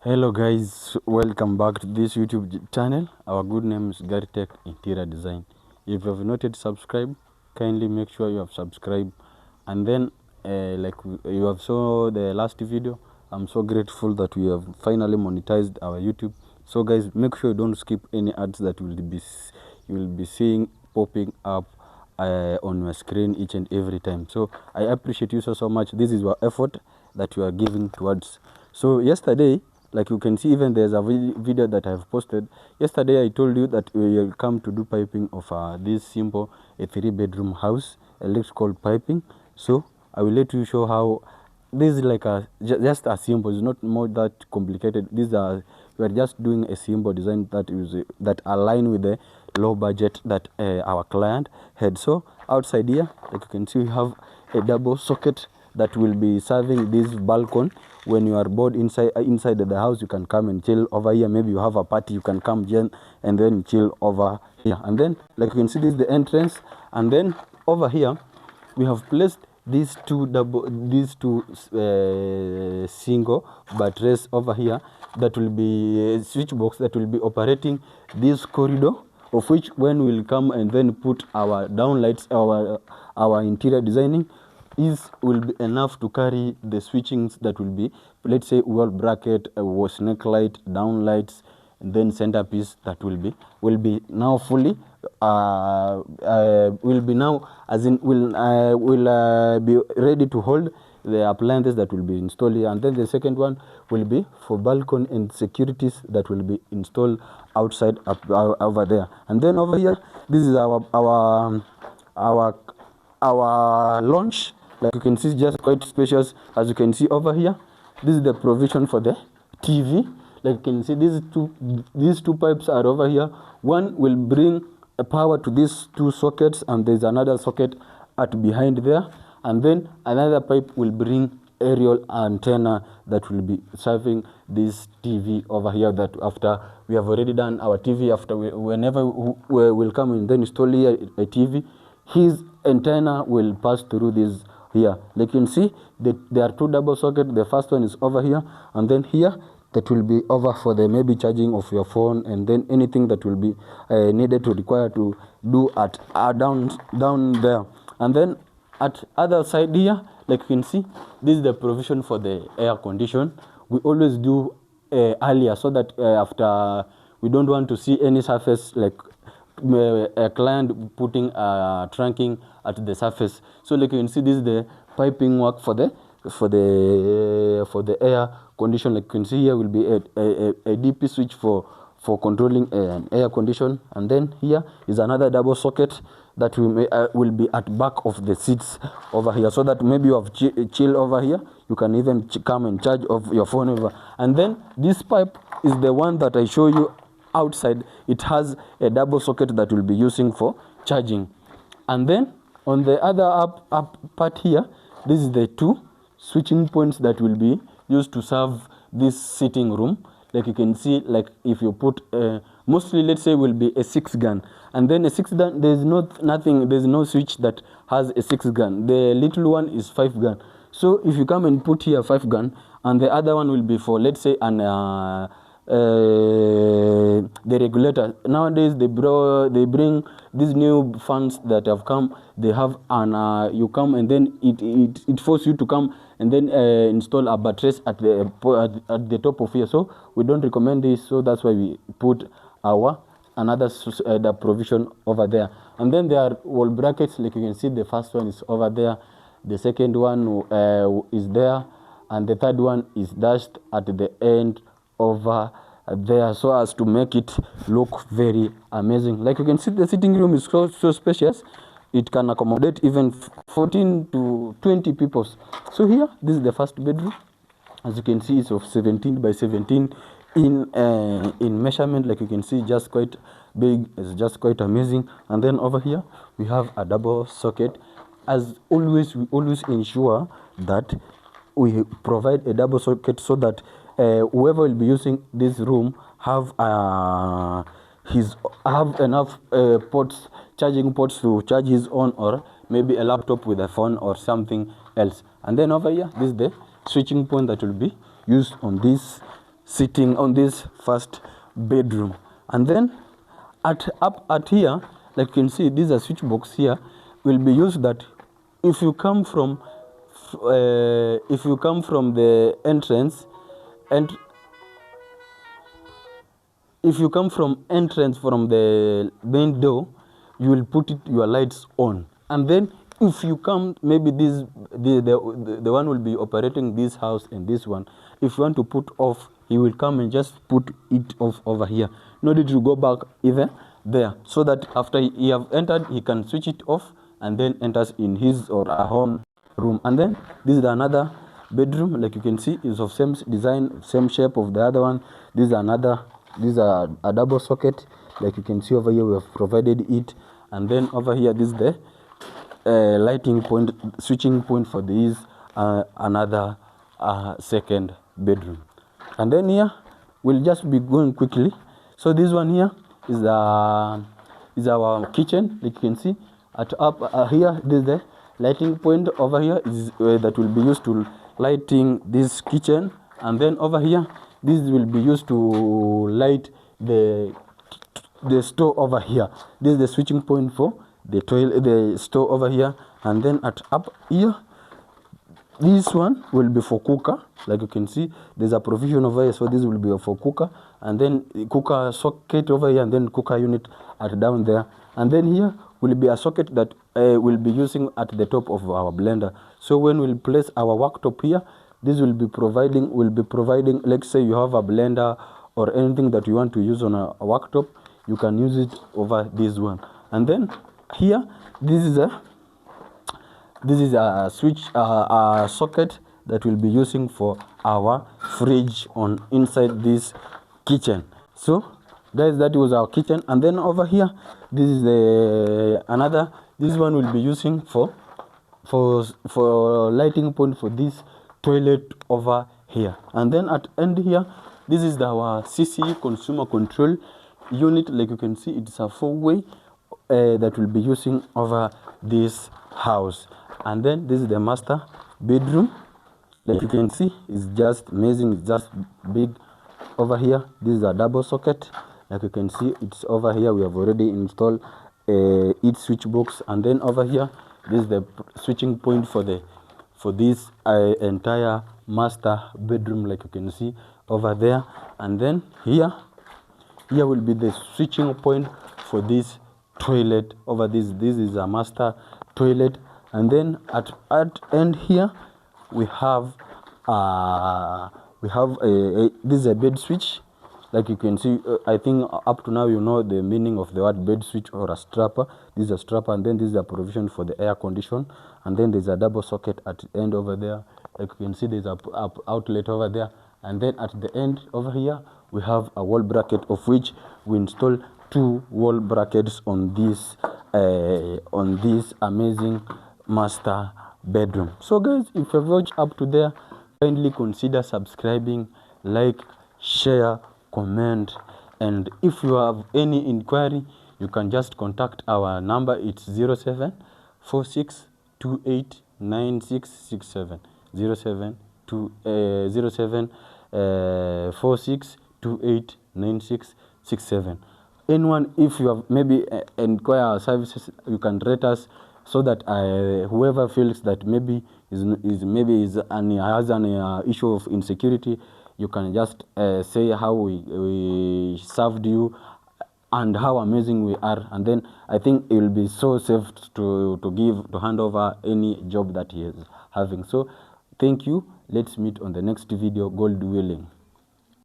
Hello guys, welcome back to this YouTube channel. Our good name is Garitech Interior Design. If you have not yet subscribed, kindly make sure you have subscribed. And then you have saw the last video, I'm so grateful that we have finally monetized our YouTube. So guys, make sure you don't skip any ads that you will be seeing popping up on your screen each and every time. So I appreciate you so much. This is your effort that you are giving towards. So yesterday, like you can see, even there's a video that I've posted yesterday. I told you that we will come to do piping of this simple a 3-bedroom house, electrical piping. So I will let you show how this is like just a simple, it's not more that complicated. These are, we are just doing a simple design that align with the low budget that our client had. So outside here, like you can see, we have a double socket that will be serving this balcony. When you are bored inside the house, you can come and chill over here. Maybe you have a party, you can come and then chill over here. And then, like you can see, this is the entrance. And then over here, we have placed these two single buttress over here that will be a switch box that will be operating this corridor, of which when we'll come and then put our downlights, our interior designing, will be enough to carry the switchings that will be, let's say, wall bracket, snake light, down lights, and then centerpiece that will be now fully will be now, as in will be ready to hold the appliances that will be installed here. And then the second one will be for balcony and securities that will be installed outside over there. And then over here, this is our launch. Like you can see, just quite spacious. As you can see over here, this is the provision for the TV. Like you can see, these two pipes are over here. One will bring a power to these two sockets, and there's another socket at behind there. And then another pipe will bring aerial antenna that will be serving this TV over here. That after we have already done our TV, after whenever we will come and then install here a TV, his antenna will pass through this here. Like you can see, there are two double sockets. The first one is over here, and then here that will be over for the maybe charging of your phone, and then anything that will be needed to require to do at down there. And then at other side here, like you can see, this is the provision for the air condition. We always do earlier, so that after, we don't want to see any surface, like a client putting trunking at the surface. So like you can see, this is the piping work for the air condition. Like you can see, here will be a DP switch for controlling an air condition. And then here is another double socket that will be at back of the seats over here, so that maybe you have chill over here, you can even come and charge of your phone over. And then this pipe is the one that I show you outside. It has a double socket that will be using for charging. And then on the other up part here, this is the two switching points that will be used to serve this sitting room. Like you can see, like if you put mostly, let's say, will be a 6-gun, and then a 6-gun, there's no switch that has a 6-gun. The little one is 5-gun. So if you come and put here 5-gun, and the other one will be for, let's say, an the regulator. Nowadays they bring these new fans that have come. They have an you come and then it forces you to come and then install a buttress at the top of here. So we don't recommend this, so that's why we put our another the provision over there. And then there are wall brackets. Like you can see, the first one is over there, the second one is there, and the third one is dashed at the end over there, so as to make it look very amazing. Like you can see, the sitting room is so spacious. It can accommodate even 14 to 20 people. So here, this is the first bedroom. As you can see, it's of 17 by 17 in measurement. Like you can see, just quite big. It's just quite amazing. And then over here, we have a double socket. As always, we always ensure that we provide a double socket, so that whoever will be using this room have enough charging ports to charge his own, or maybe a laptop with a phone or something else. And then over here, this is the switching point that will be used on this sitting on this first bedroom. And then up at here, like you can see, this is a switch box here, will be used that if you come from the entrance, and if you come from entrance from the main door, you will put your lights on. And then if you come, maybe this the one will be operating this house and this one, if you want to put off, he will come and just put it off over here. No need to go back either there, so that after he have entered, he can switch it off and then enters in his or her own room. And then this is another bedroom, like you can see, is of same design, same shape of the other one. This is a double socket, like you can see over here, we have provided it. And then over here, this is the lighting point, switching point for this another second bedroom. And then here we'll just be going quickly. So this one here is our kitchen, like you can see. At up here, this is the lighting point. Over here is that will be used to lighting this kitchen. And then over here, this will be used to light the store over here. This is the switching point for the toilet, the store over here. And then at up here, this one will be for cooker, like you can see, there's a provision over here, so this will be for cooker. And then cooker socket over here, and then cooker unit at down there. And then here will be a socket that we'll be using at the top of our blender. So when we'll place our worktop here, this will be providing, let's say you have a blender or anything that you want to use on a worktop, you can use it over this one. And then here, this is a switch, a socket that we'll be using for our fridge on inside this kitchen. So guys, that was our kitchen. And then over here, this is this one will be using for lighting point for this toilet over here. And then at end here, this is our CCE, consumer control unit. Like you can see, it's a 4-way that will be using over this house. And then this is the master bedroom, like you can see, it's just amazing, it's just big. Over here, this is a double socket, like you can see, it's over here. We have already installed each switch box. And then over here, this is the switching point for this entire master bedroom, like you can see over there. And then here will be the switching point for this toilet over this is a master toilet. And then at end here, we have this is a bed switch, like you can see. I think up to now you know the meaning of the word bed switch or a strapper. This is a strapper. And then this is a provision for the air condition. And then there's a double socket at the end over there, like you can see, there's a outlet over there. And then at the end over here, we have a wall bracket, of which we install 2 wall brackets on this amazing master bedroom. So guys, if you've watched up to there, kindly consider subscribing, like, share, comment. And if you have any inquiry, you can just contact our number. It's 0746289667, 0746289667. Anyone, if you have maybe inquire our services, you can rate us, so that whoever feels that maybe has an issue of insecurity, you can just say how we served you and how amazing we are. And then I think it will be so safe to hand over any job that he is having. So thank you. Let's meet on the next video, God willing.